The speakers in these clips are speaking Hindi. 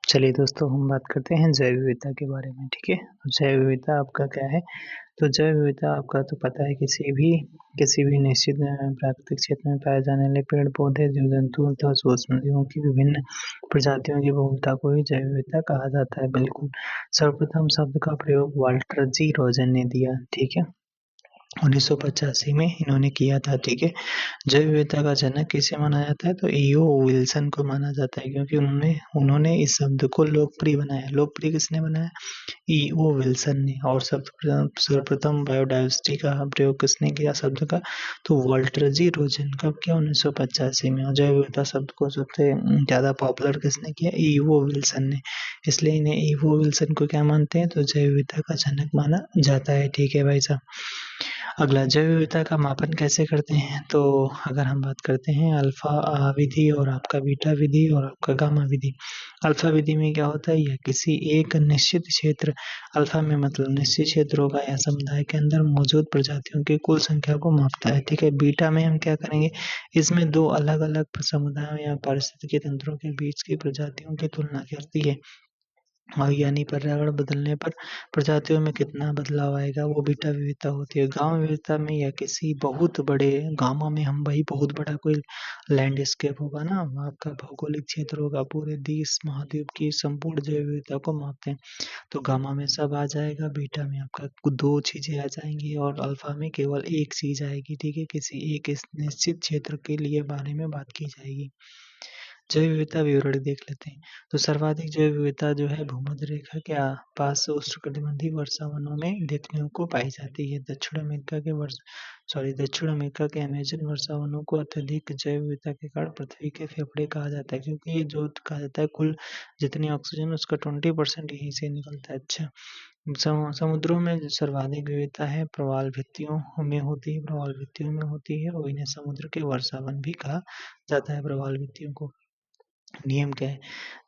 चलिए दोस्तों, हम बात करते हैं जैव विविधता के बारे में, ठीक है? तो जैव विविधता आपका क्या है? तो जैव विविधता आपका तो पता है किसी भी निश्चित प्राकृतिक क्षेत्र में पाए जाने वाले पेड़-पौधे, जीव-जंतु तथा सूक्ष्म जीवों की विभिन्न प्रजातियों की बहुलता को ही जैव विविधता कहा जाता है, बिल्कुल। सर्वप्रथम शब्द का प्रयोग वाल्टर जी. रोजन ने दिया, ठीक है? 1985 में इन्होंने किया था, ठीक है? जैव विविधता का जनक किसे माना जाता है? तो ई.ओ. विल्सन को माना जाता है क्योंकि उन्होंने उन्होंने इस शब्द को लोकप्रिय बनाया। लोकप्रिय किसने बनाया? ई.ओ. विल्सन ने। और सर्वप्रथम बायोडायवर्सिटी का प्रयोग किसने किया शब्द का? तो वाल्टर जी. रोजन। कब किया? 1985 में। और जैव विविधता शब्द को सबसे ज़्यादा पॉपुलर किसने किया? ई.ओ. विल्सन ने। इसलिए इन्हें ई.ओ. विल्सन को क्या मानते हैं? तो जैव विविधता का जनक माना जाता है, ठीक है भाई साहब? अगला, जैव विविधता का मापन कैसे करते हैं? तो अगर हम बात करते हैं अल्फा विधि और आपका बीटा विधि और आपका गामा विधि। अल्फा विधि में क्या होता है? यह किसी एक निश्चित क्षेत्र, अल्फा में मतलब निश्चित क्षेत्र होगा या समुदाय के अंदर मौजूद प्रजातियों की कुल संख्या को मापता है, ठीक है? बीटा में हम क्या करेंगे? इसमें दो अलग-अलग समुदायों या पारिस्थितिकी तंत्रों के बीच की प्रजातियों की तुलना करती है। और यानी पर्यावरण बदलने पर प्रजातियों में कितना बदलाव आएगा, वो बीटा विविधता होती है। गामा विविधता में या किसी बहुत बड़े गामा में हम वही बहुत बड़ा कोई लैंडस्केप होगा ना, आपका भौगोलिक क्षेत्र होगा, पूरे देश महाद्वीप की संपूर्ण जैव विविधता को मापते हैं। तो गामा में सब आ जाएगा, बीटा में आपका दो चीजें आ जाएंगी और अल्फा में केवल एक चीज आएगी, ठीक है? किसी एक इस निश्चित क्षेत्र के लिए बारे में बात की जाएगी। जैव विविधता विवरण देख लेते हैं। तो सर्वाधिक जैव विविधता जो है भूमध्य रेखा के पास उष्णकटिबंधीय वर्षावनों में देखने को पाई जाती है। दक्षिण अमेरिका के अमेज़न वर्षावनों को अत्यधिक जैव विविधता के कारण पृथ्वी के फेफड़े कहा जाता है, क्योंकि ये जो कहा जाता है कुल जितनी ऑक्सीजन उसका 20% यहीं से निकलता है। अच्छा, समुद्रों में जो सर्वाधिक विविधता है प्रवाल भित्तियों में होती है, और इन्हें समुद्र के वर्षावन भी कहा जाता है, प्रवाल भित्तियों को। नियम क्या है?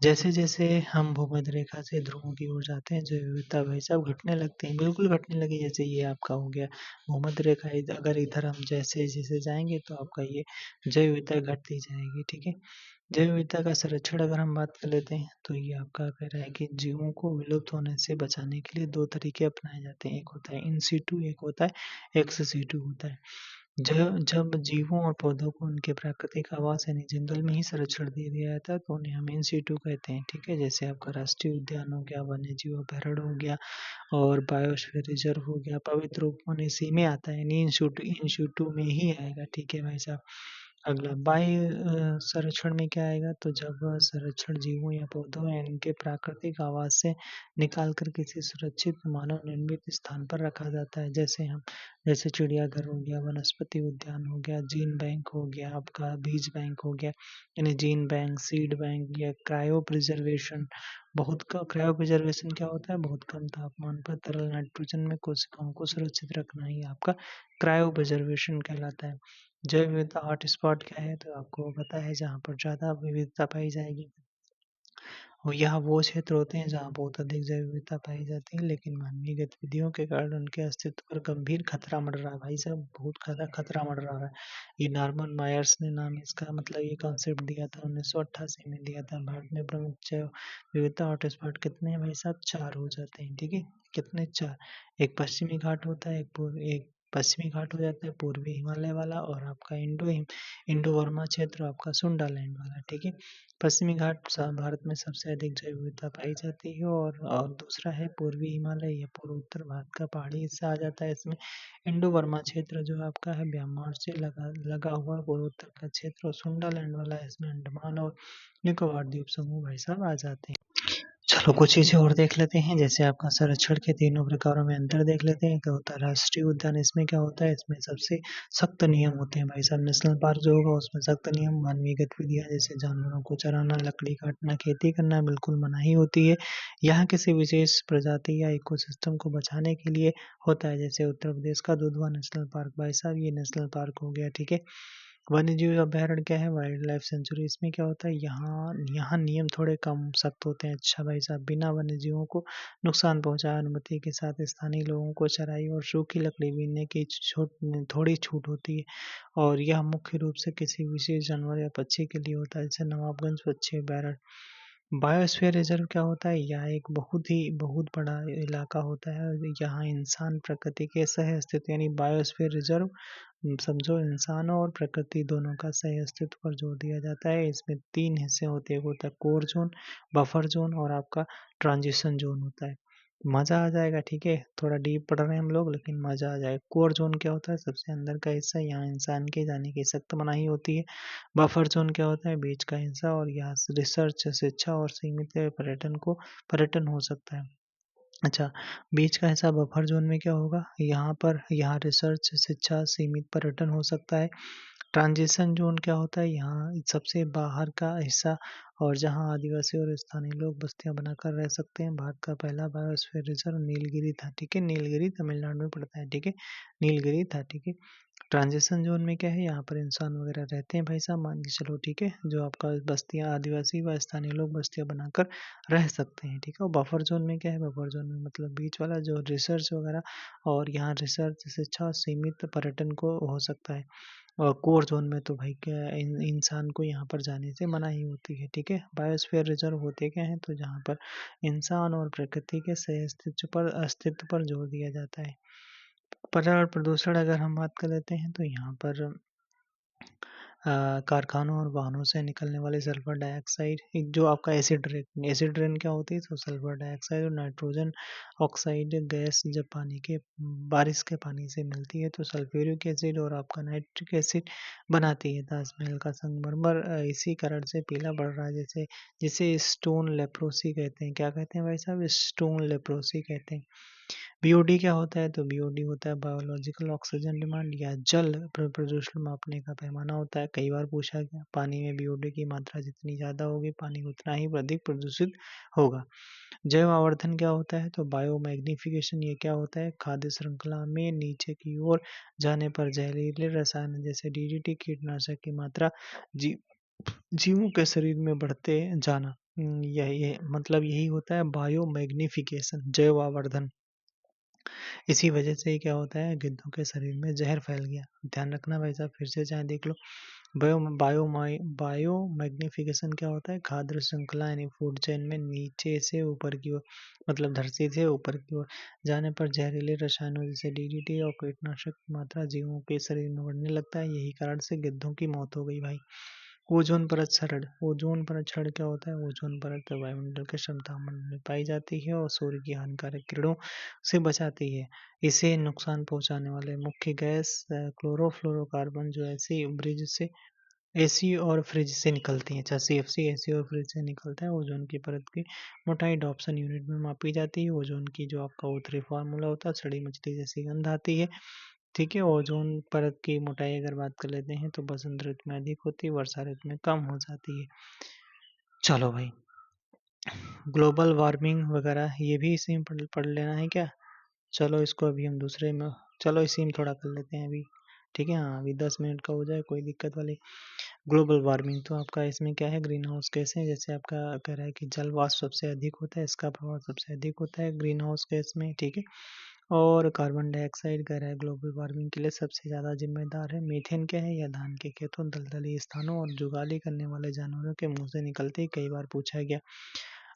जैसे-जैसे हम भूमध्य रेखा से ध्रुवों की ओर जाते हैं, जैव विविधता भाई साहब घटने लगते हैं, बिल्कुल घटने लगी। जैसे ये आपका हो गया भूमध्य रेखा, अगर इधर हम जैसे-जैसे जाएँगे तो आपका ये जैव विविधता घटती जाएगी, ठीक है? जैव विविधता का संरक्षण अगर हम बात कर लेते हैं, तो ये आपका कह रहा है कि जीवों को विलुप्त होने से बचाने के लिए 2 तरीके अपनाए जाते हैं। एक होता है इन सिटू, एक होता है एक्स सिटू होता है। जब जब जीवों और पौधों को उनके प्राकृतिक आवास यानी जंगल में ही संरक्षण दे दिया जाता है, तो उन्हें हम इन सिटू कहते हैं, ठीक है? जैसे आपका राष्ट्रीय उद्यान हो गया, वन्य जीव अभयारण्य हो गया और बायोस्फीयर रिजर्व हो गया, पवित्र उपवन इसी में आता है, यानी इन सिटू में ही आएगा, ठीक है भाई साहब? अगला संरक्षण में क्या आएगा? तो जब संरक्षण जीवों या पौधों या इनके प्राकृतिक आवास से निकाल कर किसी सुरक्षित मानव निर्मित स्थान पर रखा जाता है, जैसे चिड़ियाघर हो गया, वनस्पति उद्यान हो गया, जीन बैंक हो गया, आपका बीज बैंक हो गया, यानी जीन बैंक, सीड बैंक या क्रायो प्रिजर्वेशन। क्रायो प्रिजर्वेशन क्या होता है? बहुत कम तापमान पर तरल नाइट्रोजन में कोशिकाओं को सुरक्षित रखना ही आपका क्रायो प्रिजर्वेशन कहलाता है। जैव विविधता हॉटस्पॉट क्या है? तो आपको पता है जहाँ पर ज़्यादा विविधता पाई जाएगी। और यहाँ वो क्षेत्र होते हैं जहाँ बहुत अधिक जैव विविधता पाई जाती है, लेकिन मानवीय गतिविधियों के कारण उनके अस्तित्व पर गंभीर खतरा मंडरा रहा है। भाई साहब, बहुत ज़्यादा खतरा मंडरा रहा है। ये नॉर्मन मायर्स ने नाम इसका मतलब ये कॉन्सेप्ट दिया था, 1988 में दिया था। भारत में प्रमुख जैव विविधता हॉटस्पॉट कितने हैं भाई साहब? 4 हो जाते हैं, ठीक है? कितने? 4। एक पश्चिमी घाट होता है, एक पश्चिमी घाट हो जाता है, पूर्वी हिमालय वाला, और आपका इंडो वर्मा क्षेत्र, आपका सुंडालैंड वाला, ठीक है? पश्चिमी घाट भारत में सबसे अधिक जैव विविधता पाई जाती है, और दूसरा है पूर्वी हिमालय, या पूर्व उत्तर भारत का पहाड़ी हिस्सा आ जाता है इसमें। इंडो बर्मा क्षेत्र जो आपका है म्यांमार से लगा लगा हुआ पूर्वोत्तर का क्षेत्र, और सुंडालैंड वाला है, इसमें अंडमान और निकोबार द्वीप समूह भाई साहब आ जाते हैं। चलो कुछ चीजें और देख लेते हैं, जैसे आपका संरक्षण के तीनों प्रकारों में अंतर देख लेते हैं। क्या होता है राष्ट्रीय उद्यान? इसमें क्या होता है? इसमें सबसे सख्त नियम होते हैं भाई साहब। नेशनल पार्क जो होगा उसमें सख्त नियम, मानवीय गतिविधियां जैसे जानवरों को चराना, लकड़ी काटना, खेती करना बिल्कुल मनाही होती है। यहाँ किसी विशेष प्रजाति या इकोसिस्टम को बचाने के लिए होता है, जैसे उत्तर प्रदेश का दुधवा नेशनल पार्क भाई साहब, ये नेशनल पार्क हो गया, ठीक है? वन्यजीव अभयारण्य क्या है? Wild life sanctuary. इसमें क्या होता है? यहाँ यहाँ नियम थोड़े कम सख्त होते हैं। अच्छा भाई साहब, बिना वन्यजीवों को नुकसान पहुंचाए अनुमति के साथ स्थानीय लोगों को चराई और सूखी लकड़ी बीनने की थोड़ी छूट होती है, और यह मुख्य रूप से किसी विशेष जानवर या पक्षी के लिए होता है, जैसे नवाबगंज पक्षी अभयारण्य। बायोस्फीयर रिजर्व क्या होता है? यह एक बहुत बड़ा इलाका होता है। यहाँ इंसान प्रकृति के सह अस्तित्व यानी बायोस्फीयर रिजर्व समझो इंसानों और प्रकृति दोनों का सह अस्तित्व पर जोर दिया जाता है। इसमें 3 हिस्से होते हैं, एक होता है कोर जोन, बफर जोन और आपका ट्रांजिशन जोन होता है। मज़ा आ जाएगा, ठीक है? थोड़ा डीप पढ़ रहे हैं हम लोग लेकिन मज़ा आ जाएगा। कोर जोन क्या होता है? सबसे अंदर का हिस्सा, यहाँ इंसान के जाने की सख्त मनाही होती है। बफर ज़ोन क्या होता है? बीच का हिस्सा और यहाँ रिसर्च, शिक्षा और सीमित पर्यटन हो सकता है। अच्छा, बीच का हिस्सा बफर ज़ोन में क्या होगा? यहाँ रिसर्च, शिक्षा, सीमित पर्यटन हो सकता है। ट्रांजिशन ज़ोन क्या होता है? यहाँ सबसे बाहर का हिस्सा और जहाँ आदिवासी और स्थानीय लोग बस्तियाँ बनाकर रह सकते हैं। भारत का पहला बायोस्फीयर रिजर्व नीलगिरी था, ठीक है? नीलगिरी तमिलनाडु में पड़ता है, ठीक है? नीलगिरी था, ठीक है? ट्रांजिशन ज़ोन में क्या है? यहाँ पर इंसान वगैरह रहते हैं भाई साहब, मान के चलो, ठीक है? जो आपका बस्तियाँ आदिवासी व स्थानीय लोग बस्तियाँ बनाकर रह सकते हैं, ठीक है? और बफर ज़ोन में क्या है? बफर ज़ोन में मतलब बीच वाला जो रिसर्च वगैरह और यहाँ रिसर्च, शिक्षा और सीमित पर्यटन को हो सकता है। और कोर ज़ोन में तो भाई क्या इंसान को यहाँ पर जाने से मनाही होती है, ठीक है? बायोस्फीयर रिजर्व होते क्या हैं? तो जहाँ पर इंसान और प्रकृति के अस्तित्व पर जोर दिया जाता है। पर्यावरण प्रदूषण अगर हम बात कर लेते हैं तो यहाँ पर कारखानों और वाहनों से निकलने वाले सल्फर डाइऑक्साइड, एक जो आपका एसिड रेन क्या होती है? तो सल्फर डाइऑक्साइड और नाइट्रोजन ऑक्साइड गैस जब बारिश के पानी से मिलती है तो सल्फ्यूरिक एसिड और आपका नाइट्रिक एसिड बनाती है। ताजमहल का संगमरमर इसी कारण से पीला पड़ रहा है, जिसे स्टोन लेप्रोसी कहते हैं। क्या कहते हैं भाई साहब? स्टोन लेप्रोसी कहते हैं। बीओडी क्या होता है? तो बीओडी होता है बायोलॉजिकल ऑक्सीजन डिमांड या जल प्रदूषण मापने का पैमाना होता है। कई बार पूछा गया, पानी में बीओडी की मात्रा जितनी ज़्यादा होगी पानी उतना ही अधिक प्रदूषित होगा। जैव आवर्धन क्या होता है? तो बायो मैग्निफिकेशन ये क्या होता है? खाद्य श्रृंखला में नीचे की ओर जाने पर जहरीले रसायन जैसे डीडीटी कीटनाशक की मात्रा जी जीवों के शरीर में बढ़ते जाना। यही मतलब यही होता है बायो मैग्निफिकेशन, जैव आवर्धन। इसी वजह से ही क्या होता है? गिद्धों के शरीर में ज़हर फैल गया। ध्यान रखना भाई साहब, फिर से चाहे देख लो। बायो मैग्नीफिकेशन क्या होता है? खाद्य श्रृंखला यानी फूड चेन में नीचे से ऊपर की ओर मतलब धरती से ऊपर की ओर जाने पर जहरीले रसायनों जैसे डीडीटी और कीटनाशक की मात्रा जीवों के शरीर में बढ़ने लगता है। यही कारण से गिद्धों की मौत हो गई भाई। ओजोन परत क्षरण। ओजोन परत क्षरण क्या होता है? ओजोन परत वायुमंडल के समतापमान में पाई जाती है और सूर्य की हानिकारक किरणों से बचाती है। इसे नुकसान पहुंचाने वाले मुख्य गैस क्लोरोफ्लोरोकार्बन जो एसी और फ्रिज से निकलती हैं। अच्छा, सीएफसी एसी और फ्रिज से निकलता है। ओजोन की परत की मोटाई डॉप्सन यूनिट में मापी जाती है। ओजोन की जो आपका O3 फार्मूला होता है, सड़ी मछली जैसी गंध आती है, ठीक है? ओजोन परत की मोटाई अगर बात कर लेते हैं तो बसंत ऋतु में अधिक होती है, वर्षा ऋतु में कम हो जाती है। चलो भाई, ग्लोबल वार्मिंग वगैरह ये भी इसी में पढ़ लेना है क्या? चलो इसको अभी हम दूसरे में चलो इसी में थोड़ा कर लेते हैं अभी, ठीक है? हाँ, अभी 10 मिनट का हो जाए, कोई दिक्कत वाली। ग्लोबल वार्मिंग तो आपका इसमें क्या है? ग्रीन हाउस गैस है। जैसे आपका कह रहा है कि जल वाष्प सबसे अधिक होता है, इसका प्रभाव सबसे अधिक होता है ग्रीन हाउस गैस में, ठीक है? और कार्बन डाइऑक्साइड कह रहा है ग्लोबल वार्मिंग के लिए सबसे ज़्यादा जिम्मेदार है। मीथेन क्या है? या धान के खेतों, दलदली स्थानों और जुगाली करने वाले जानवरों के मुंह से निकलते ही कई बार पूछा गया।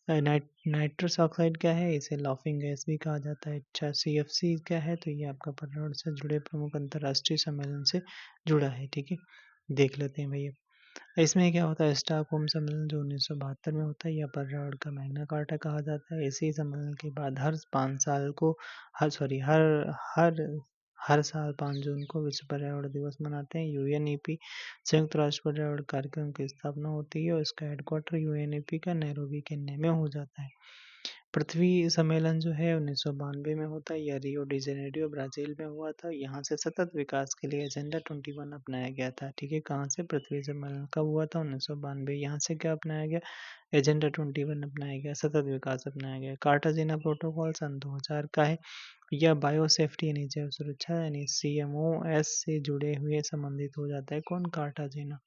नाइट्रस ऑक्साइड क्या है? इसे लाफिंग गैस भी कहा जाता है। अच्छा, सीएफसी क्या है? तो ये आपका पर्यावरण से जुड़े प्रमुख अंतर्राष्ट्रीय सम्मेलन से जुड़ा है, ठीक है? देख लेते हैं भैया। इसमें क्या होता है? स्टॉकहोम सम्मेलन जो 1972 में होता है, या पर्यावरण का मैग्ना कार्टा कहा जाता है। इसी सम्मेलन के बाद हर 5 साल को हर सॉरी हर हर हर साल 5 जून को विश्व पर्यावरण दिवस मनाते हैं। यूएनईपी संयुक्त राष्ट्र पर्यावरण कार्यक्रम की स्थापना होती है और इसका हेडक्वार्टर यूएनईपी का नैरोबी केन्या में हो जाता है। पृथ्वी सम्मेलन जो है 1992 में होता है, या रियो डी जेनेरियो ब्राज़ील में हुआ था। यहाँ से सतत विकास के लिए एजेंडा 21 अपनाया गया था, ठीक है? कहाँ से? पृथ्वी सम्मेलन कब हुआ था? 1992। यहाँ से क्या अपनाया गया? एजेंडा 21 अपनाया गया, सतत विकास अपनाया गया। कार्टाजेना प्रोटोकॉल सन 2000 का है। या बायो सेफ्टी यानी जैव सुरक्षा यानी सीएमओएस से जुड़े हुए संबंधित हो जाता है। कौन? कार्टाजेना।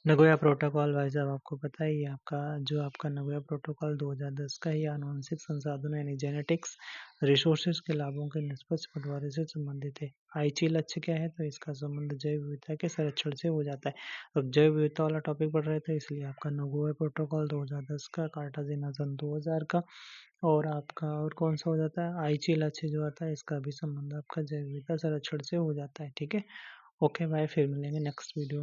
नगोया प्रोटोकॉल भाई साहब आपको पता ही है, आपका जो आपका नगोया प्रोटोकॉल 2010 का, ये आनुवंशिक संसाधनों यानी जेनेटिक्स रिसोर्सेज के लाभों के निष्पक्ष बंटवारे से संबंधित है। आईची लक्ष्य क्या है, तो इसका संबंध जैव विविधता के संरक्षण से हो जाता है। अब जैव विविधता वाला टॉपिक पढ़ रहे थे, इसलिए आपका नगोया प्रोटोकॉल 2010 का, कार्टाजेना सन 2000 का, और आपका और कौन सा हो जाता है, आईची लक्ष्य जो आता है, इसका भी संबंध आपका जैव विविधता संरक्षण से हो जाता है। ठीक है, ओके बाय, फिर मिलेंगे नेक्स्ट वीडियो में।